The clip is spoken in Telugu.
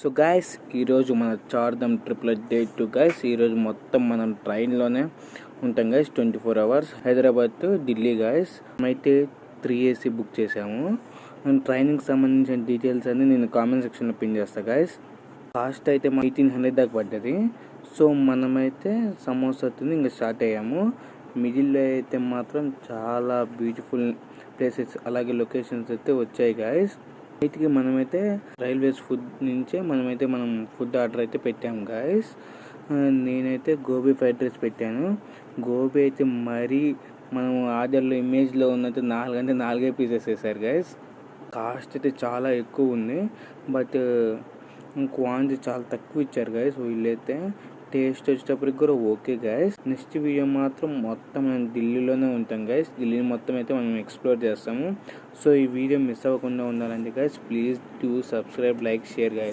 సో గైస్ ఈరోజు మన చార్ధామ్ ట్రిప్లో డే 2 గైస్. ఈరోజు మొత్తం మనం ట్రైన్లోనే ఉంటాం guys, 24 hours Hyderabad to Delhi guys. అయితే 3 AC బుక్ చేసాము. ట్రైనింగ్కి సంబంధించిన డీటెయిల్స్ అన్ని నేను కామెంట్ సెక్షన్లో పిన్ చేస్తాను గైస్. కాస్ట్ అయితే 1800 దాకా పడ్డది. సో మనమైతే సమోసా తిని ఇంకా స్టార్ట్ అయ్యాము. మిడిల్లో అయితే మాత్రం చాలా బ్యూటిఫుల్ ప్లేసెస్ అలాగే లొకేషన్స్ అయితే వచ్చాయి గైస్. నైట్కి మనమైతే రైల్వేస్ ఫుడ్ నుంచే మనం ఫుడ్ ఆర్డర్ అయితే పెట్టాము గాయస్. నేనైతే గోబీ ఫ్రైడ్ రైస్ పెట్టాను. గోబీ అయితే మరీ మనం ఆర్డర్లో ఇమేజ్లో ఉన్నట్టు 4 అంటే 4 పీసెస్ వేసారు గాయస్. కాస్ట్ అయితే చాలా ఎక్కువ ఉంది, బట్ క్వాంటిటీ చాలా తక్కువ ఇచ్చారు గాయస్. వీళ్ళైతే టేస్ట్ వచ్చేటప్పటికి కూడా ఓకే గాయస్. నెక్స్ట్ వీడియో మాత్రం మొత్తం మనం ఢిల్లీలోనే ఉంటాం గాయస్. ఢిల్లీని మొత్తం అయితే మనం ఎక్స్ప్లోర్ చేస్తాము. సో ఈ వీడియో మిస్ అవ్వకుండా ఉండాలంటే guys please do subscribe, like, share guys.